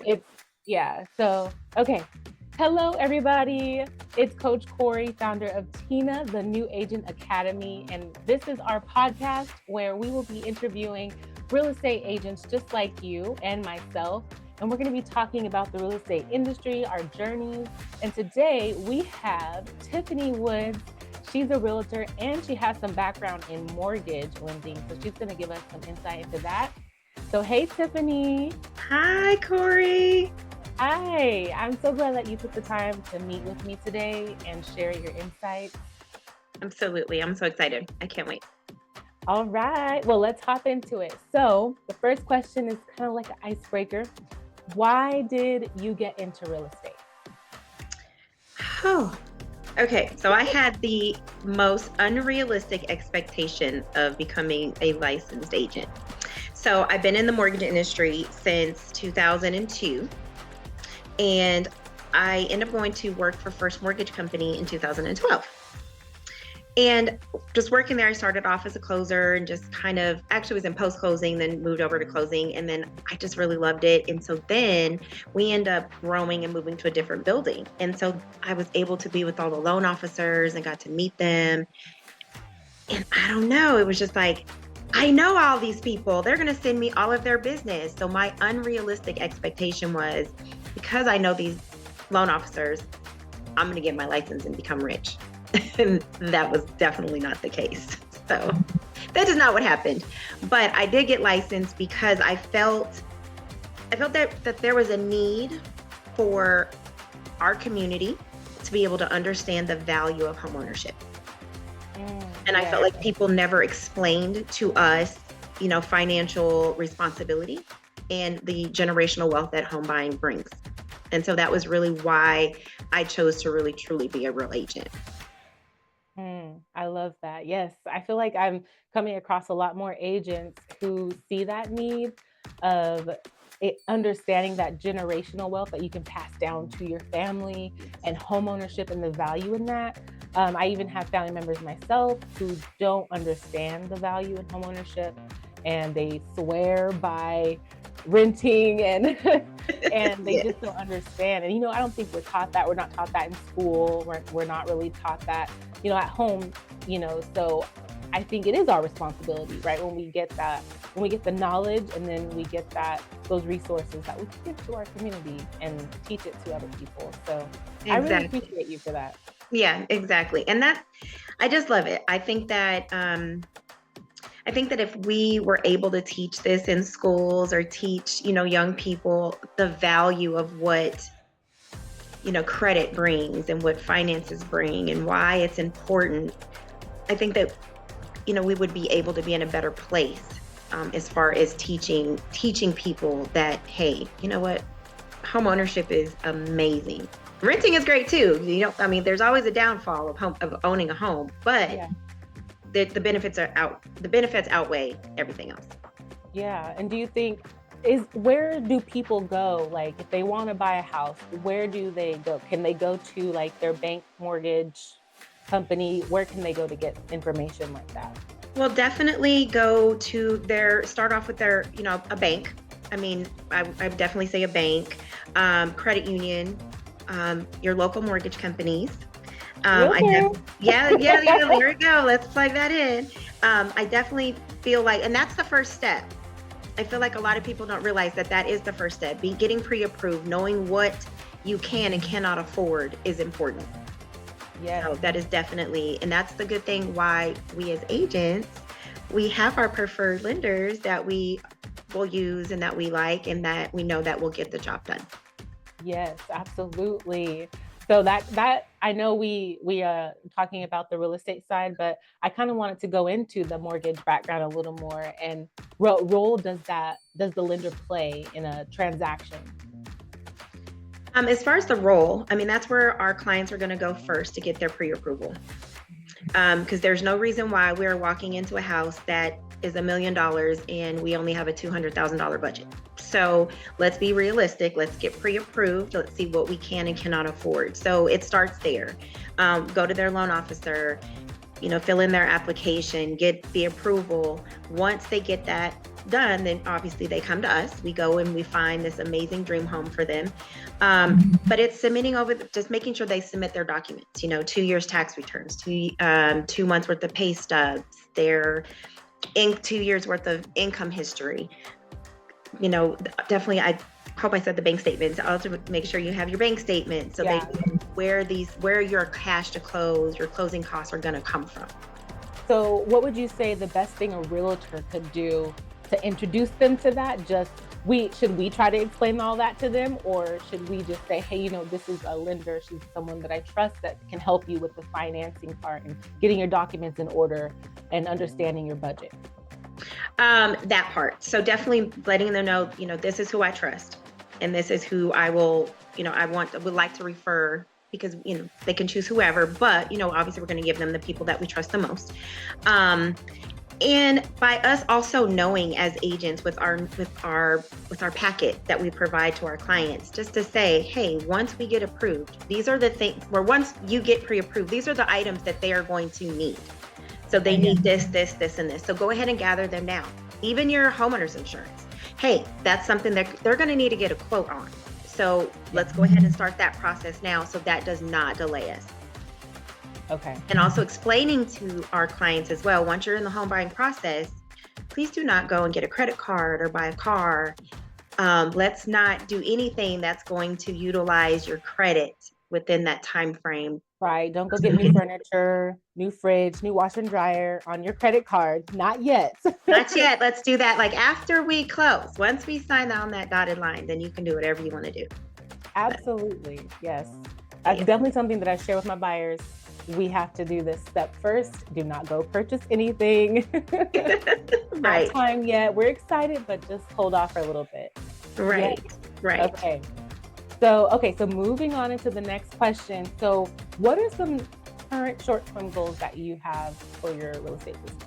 It's, yeah. So, okay. Hello, everybody. It's Coach Corey, founder of TNAA, the New Agent Academy. And this is our podcast where we will be interviewing real estate agents just like you and myself. And we're going to be talking about the real estate industry, our journeys. And today we have Tiffany Woods. She's a realtor and she has some background in mortgage lending. So she's going to give us some insight into that. So, hey, Tiffany. Hi, Corey. Hi, I'm so glad that you took the time to meet with me today and share your insights. Absolutely. I'm so excited. I can't wait. All right. Well, let's hop into it. So the first question is kind of like an icebreaker. Why did you get into real estate? Oh, okay. So I had the most unrealistic expectation of becoming a licensed agent. So I've been in the mortgage industry since 2002. And I ended up going to work for First Mortgage Company in 2012. And just working there, I started off as a closer and just actually was in post-closing, then moved over to closing. And then I just really loved it. And so then we ended up growing and moving to a different building. And so I was able to be with all the loan officers and got to meet them. And I don't know, it was just like, I know all these people, they're going to send me all of their business. So my unrealistic expectation was, because I know these loan officers, I'm going to get my license and become rich. And that was definitely not the case. So that is not what happened. But I did get licensed because I felt that there was a need for our community to be able to understand the value of homeownership. And I felt like people never explained to us, financial responsibility and the generational wealth that home buying brings. And so that was really why I chose to really, truly be a real agent. I love that. Yes, I feel like I'm coming across a lot more agents who see that need of understanding that generational wealth that you can pass down to your family and home ownership and the value in that. I even have family members myself who don't understand the value in home ownership, and they swear by renting and and they just don't understand. And I don't think we're taught that. We're not taught that in school. We're not really taught that, at home. So I think it is our responsibility, right? When we get the knowledge, and then we get those resources that we can give to our community and teach it to other people. So exactly. I really appreciate you for that. Yeah, exactly. And I just love it. I think that if we were able to teach this in schools or teach, young people the value of what, credit brings and what finances bring and why it's important, I think that, we would be able to be in a better place as far as teaching people that, hey, you know what? Home ownership is amazing. Renting is great too. There's always a downfall of owning a home, but the benefits outweigh everything else. Yeah. And do you think where do people go? Like, if they want to buy a house, where do they go? Can they go to like their bank mortgage company? Where can they go to get information like that? Well, definitely start off with their, a bank. I would definitely say a bank, credit union, your local mortgage companies. There we go. Let's plug that in. I definitely feel like, and that's the first step. I feel like a lot of people don't realize that is the first step. Getting pre-approved, knowing what you can and cannot afford is important. Yeah. So that is definitely, and that's the good thing why we as agents, we have our preferred lenders that we will use and that we like and that we know that will get the job done. Yes, absolutely. So that I know we are talking about the real estate side, but I kind of wanted to go into the mortgage background a little more. And what role does the lender play in a transaction? As far as the role, that's where our clients are going to go first to get their pre-approval. Because there's no reason why we're walking into a house that is $1 million and we only have a $200,000 budget. So let's be realistic. Let's get pre-approved. Let's see what we can and cannot afford. So it starts there. Go to their loan officer, fill in their application, get the approval. Once they get that, done, then obviously they come to us. We go and we find this amazing dream home for them. But it's submitting over, just making sure they submit their documents, 2 years tax returns, 2 months worth of pay stubs, their 2 years worth of income history. Definitely, I hope I said the bank statements. Also make sure you have your bank statement so Yeah. where your cash to close, your closing costs are going to come from. So what would you say the best thing a realtor could do to introduce them to that? Should we try to explain all that to them, or should we just say, hey, this is a lender, she's someone that I trust that can help you with the financing part and getting your documents in order and understanding your budget? That part. So definitely letting them know, this is who I trust, and this is who I would like to refer, because they can choose whoever, but obviously we're going to give them the people that we trust the most. And by us also knowing as agents with our packet that we provide to our clients, just to say, hey, once we get approved, these are the things, or once you get pre-approved, these are the items that they are going to need. So they need this, this, this, and this. So go ahead and gather them now. Even your homeowner's insurance. Hey, that's something that they're going to need to get a quote on. So let's go ahead and start that process now, so that does not delay us. Okay. And also explaining to our clients as well, once you're in the home buying process, please do not go and get a credit card or buy a car. Let's not do anything that's going to utilize your credit within that time frame. Right. Don't go get new furniture, new fridge, new washer and dryer on your credit card. Not yet. Not yet. Let's do that like after we close. Once we sign on that dotted line, then you can do whatever you want to do. Absolutely. Yes. That's definitely something that I share with my buyers. We have to do this step first. Do not go purchase anything. Right. Not time yet. We're excited, but just hold off for a little bit. Right. Yes. Right. Okay. So moving on into the next question. So what are some current short-term goals that you have for your real estate business?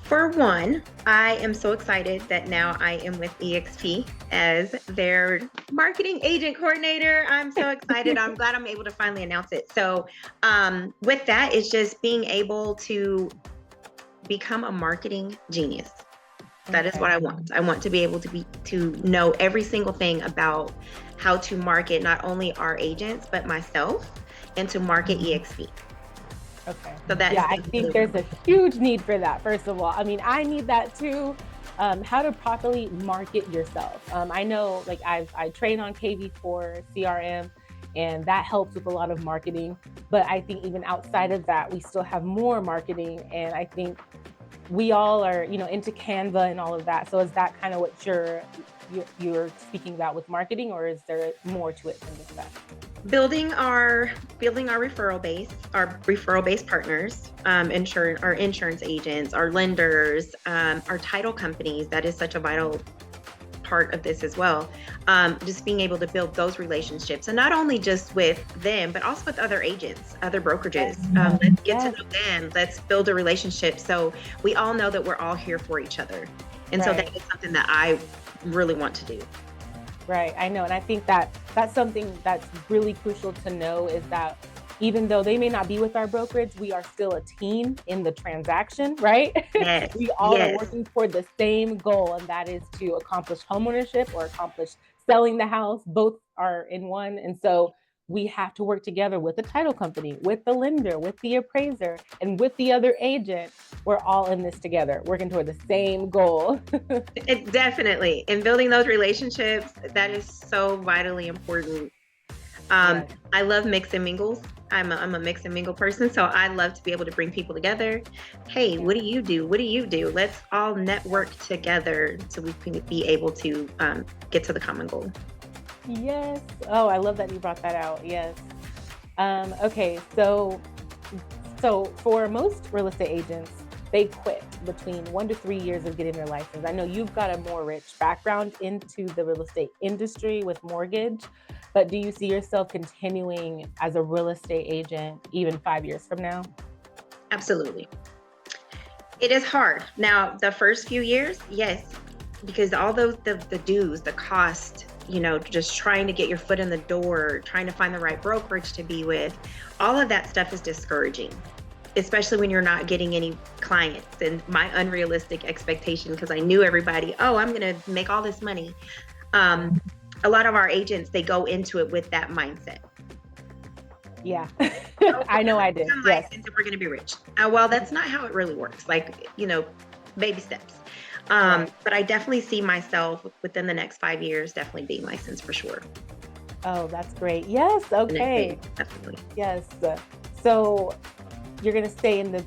For one, I am so excited that now I am with EXP as their marketing agent coordinator. I'm so excited. I'm glad I'm able to finally announce it. So with that, it's just being able to become a marketing genius. That is what I want. I want to be able to know every single thing about how to market not only our agents, but myself, and to market EXP. Okay. So I think there's a huge need for that. First of all, I mean, I need that too. How to properly market yourself. I know, like I train on KV4 CRM, and that helps with a lot of marketing. But I think even outside of that, we still have more marketing, and I think we all are, into Canva and all of that. So is that kind of what you're speaking about with marketing, or is there more to it than just that? Building our referral base partners, our insurance agents, our lenders, our title companies. That is such a vital part of this as well. Just being able to build those relationships, and not only just with them, but also with other agents, other brokerages. Let's get to know them. Let's build a relationship so we all know that we're all here for each other. And so that is something that I really want to do. Right, I know. And I think that that's something that's really crucial to know, is that even though they may not be with our brokerage, we are still a team in the transaction, right? Yes. We all are working toward the same goal, and that is to accomplish homeownership or accomplish selling the house. Both are in one. And so we have to work together with the title company, with the lender, with the appraiser, and with the other agent. We're all in this together, working toward the same goal. Definitely. And building those relationships, that is so vitally important. I love mix and mingles. I'm a mix and mingle person, so I love to be able to bring people together. Hey, what do you do? What do you do? Let's all network together so we can be able to get to the common goal. Yes. Oh, I love that you brought that out. Yes. Okay. So for most real estate agents, they quit between 1 to 3 years of getting their license. I know you've got a more rich background into the real estate industry with mortgage, but do you see yourself continuing as a real estate agent even 5 years from now? Absolutely. It is hard. Now, the first few years, yes, because all those, the dues, the cost, just trying to get your foot in the door, trying to find the right brokerage to be with, all of that stuff is discouraging. especially when you're not getting any clients. And my unrealistic expectation, because I knew everybody, oh, I'm going to make all this money. Um, a lot of our agents, they go into it with that mindset. Yeah. Oh, I know I did. become Yes. licensed and we're going to be rich. Well, that's not how it really works. Like, baby steps. Right. But I definitely see myself within the next 5 years, definitely being licensed for sure. Oh, that's great. Yes. Okay. Definitely. Yes. So you're going to stay in the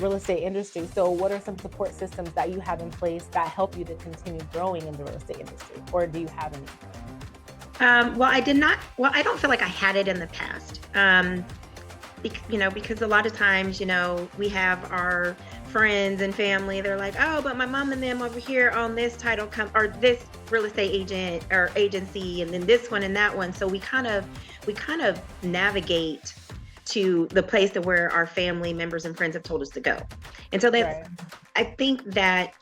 real estate industry. So what are some support systems that you have in place that help you to continue growing in the real estate industry? Or do you have any? Well, I did not. Well, I don't feel like I had it in the past. Because a lot of times, we have our friends and family. They're like, oh, but my mom and them over here on this title or this real estate agent or agency, and then this one and that one. So we kind of navigate to the place that where our family members and friends have told us to go. And so Right. I think that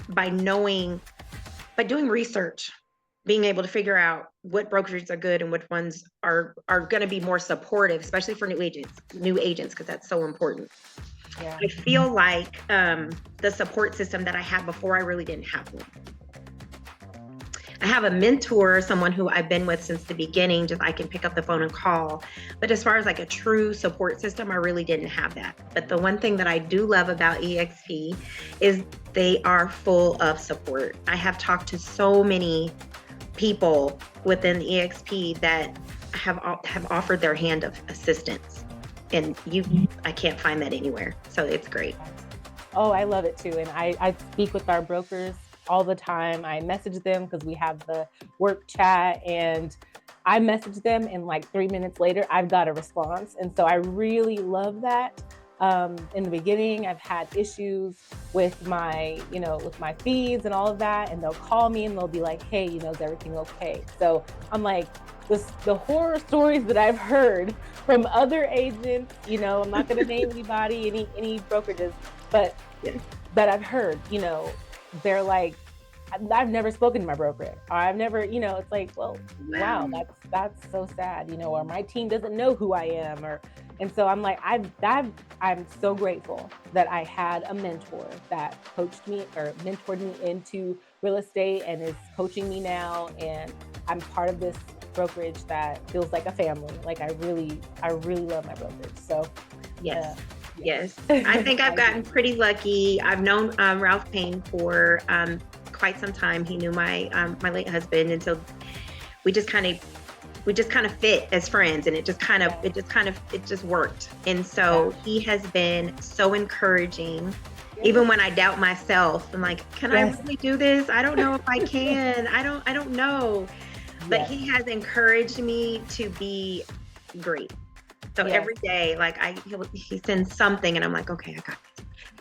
by doing research, being able to figure out what brokerages are good and which ones are going to be more supportive, especially for new agents, because that's so important. Yeah. I feel like the support system that I had before, I really didn't have one. I have a mentor, someone who I've been with since the beginning, just I can pick up the phone and call. But as far as like a true support system, I really didn't have that. But the one thing that I do love about EXP is they are full of support. I have talked to so many people within the EXP that have offered their hand of assistance, and I can't find that anywhere. So it's great. Oh, I love it too. And I speak with our brokers all the time. I message them because we have the work chat, and I message them and like 3 minutes later, I've got a response. And so I really love that. In the beginning, I've had issues with my feeds and all of that. And they'll call me and they'll be like, hey, is everything okay? So I'm like, the horror stories that I've heard from other agents, I'm not going to name anybody, any brokerages, but that I've heard, they're like, I've never spoken to my broker. I've never, it's like, well, wow, that's so sad, or my team doesn't know who I am, and so I'm like, I'm so grateful that I had a mentor that coached me or mentored me into real estate and is coaching me now. And I'm part of this brokerage that feels like a family. Like I really love my brokerage. So yes. Yes. I think I've gotten pretty lucky. I've known Ralph Payne for quite some time. He knew my late husband, and so we just kind of fit as friends, and it just worked. And so he has been so encouraging. Even when I doubt myself, I'm like, can I really do this? I don't know if I can. I don't know. But he has encouraged me to be great. So every day, like he sends something, and I'm like, okay, I got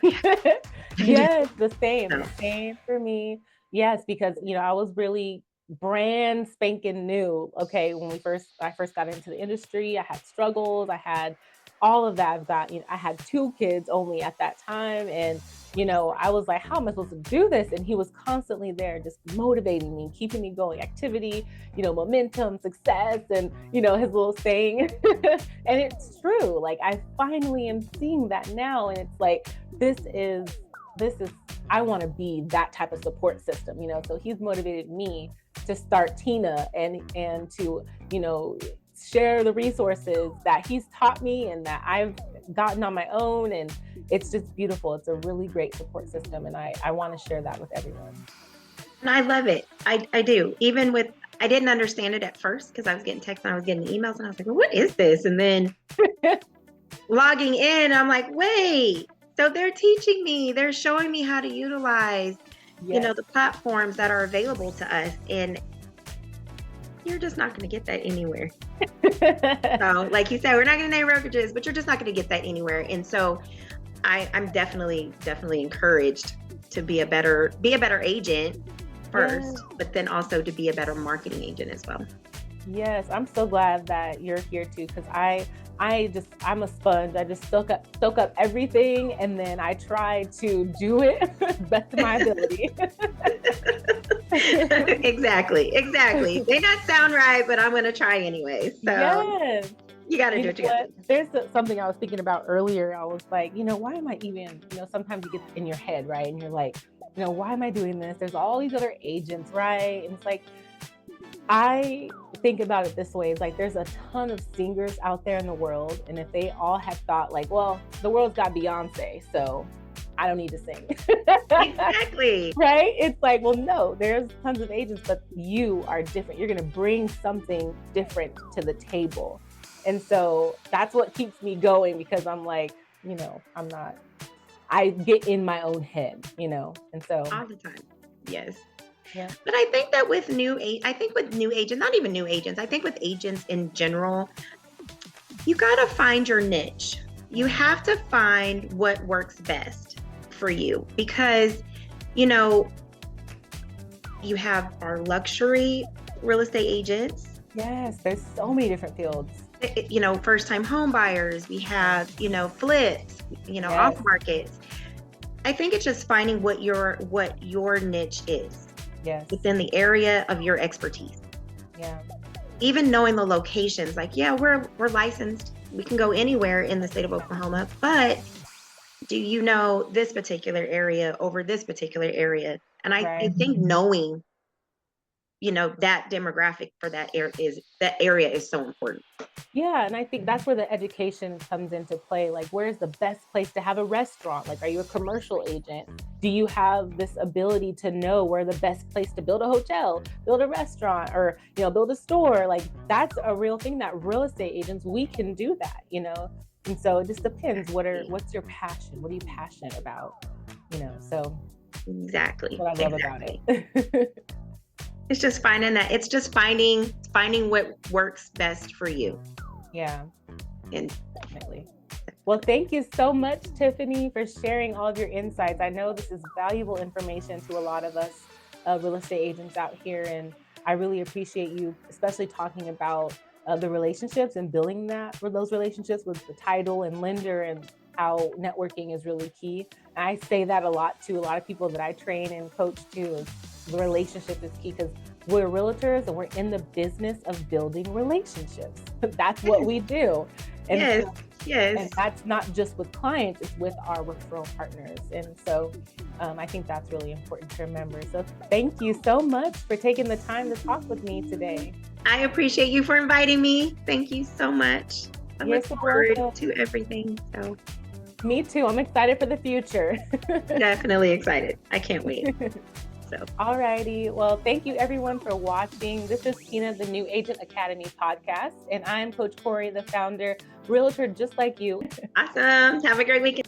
this. Yes, the same for me. Yes, because I was really brand spanking new. Okay, when I first got into the industry, I had struggles, I had all of that. I had 2 kids only at that time, and I was like, how am I supposed to do this? And he was constantly there, just motivating me, keeping me going. Activity, momentum, success, and his little saying. And it's true. Like I finally am seeing that now, and it's like this is. I want to be that type of support system. So he's motivated me to start Tina and to share the resources that he's taught me and that I've gotten on my own. And it's just beautiful. It's a really great support system. And I want to share that with everyone. And I love it. I do. Even with, I didn't understand it at first because I was getting texts and I was getting emails and I was like, well, what is this? And then logging in, I'm like, wait, so they're teaching me, they're showing me how to utilize, the platforms that are available to us. And you're just not going to get that anywhere. So like you said, we're not going to name brokerages, but you're just not going to get that anywhere. And so I'm definitely encouraged to be a better agent first, but then also to be a better marketing agent as well. Yes, I'm so glad that you're here too, because I'm a sponge. I just soak up everything, and then I try to do it best of my ability. Exactly. May not sound right, but I'm going to try anyway. So. You got to You do know it together. what? There's something I was thinking about earlier. I was like, why am I even, sometimes you get in your head, right? And you're like, why am I doing this? There's all these other agents, right? And it's like, I think about it this way. It's like there's a ton of singers out there in the world. And if they all had thought like, well, the world's got Beyonce, so I don't need to sing. Exactly. Right? It's like, well, no, there's tons of agents, but you are different. You're going to bring something different to the table. And so that's what keeps me going, because I'm like, I get in my own head, and so. All the time. Yes. Yeah. But I think that with new agents, not even new agents, I think with agents in general, you got to find your niche. You have to find what works best for you, because, you have our luxury real estate agents. Yes, there's so many different fields. First time home buyers. We have, flips, Yes. off markets. I think it's just finding what your niche is. Yes. Within the area of your expertise. Yeah. Even knowing the locations, like, yeah, we're licensed. We can go anywhere in the state of Oklahoma, but do you know this particular area over this particular area? And I think knowing, that demographic for that area is so important. Yeah, and I think that's where the education comes into play. Like, where's the best place to have a restaurant? Like, are you a commercial agent? Do you have this ability to know where the best place to build a hotel, build a restaurant, or, build a store? Like, that's a real thing that real estate agents, we can do that, And so it just depends. What's your passion? What are you passionate about? So Exactly. That's what I love about it. It's just finding that. It's just finding what works best for you. Yeah. And definitely. Well, thank you so much, Tiffany, for sharing all of your insights. I know this is valuable information to a lot of us real estate agents out here, and I really appreciate you, especially talking about the relationships and building those relationships with the title and lender, and how networking is really key. And I say that a lot to a lot of people that I train and coach too. Is the relationship is key, because we're realtors and we're in the business of building relationships. That's what we do. And yes. And that's not just with clients, it's with our referral partners. And so I think that's really important to remember. So thank you so much for taking the time to talk with me today. I appreciate you for inviting me. Thank you so much. I look forward to everything. So. Me too. I'm excited for the future. Definitely excited. I can't wait. So. Alrighty. Well, thank you everyone for watching. This is Tina, the New Agent Academy podcast, and I'm Coach Corey, the founder, realtor just like you. Awesome. Have a great weekend.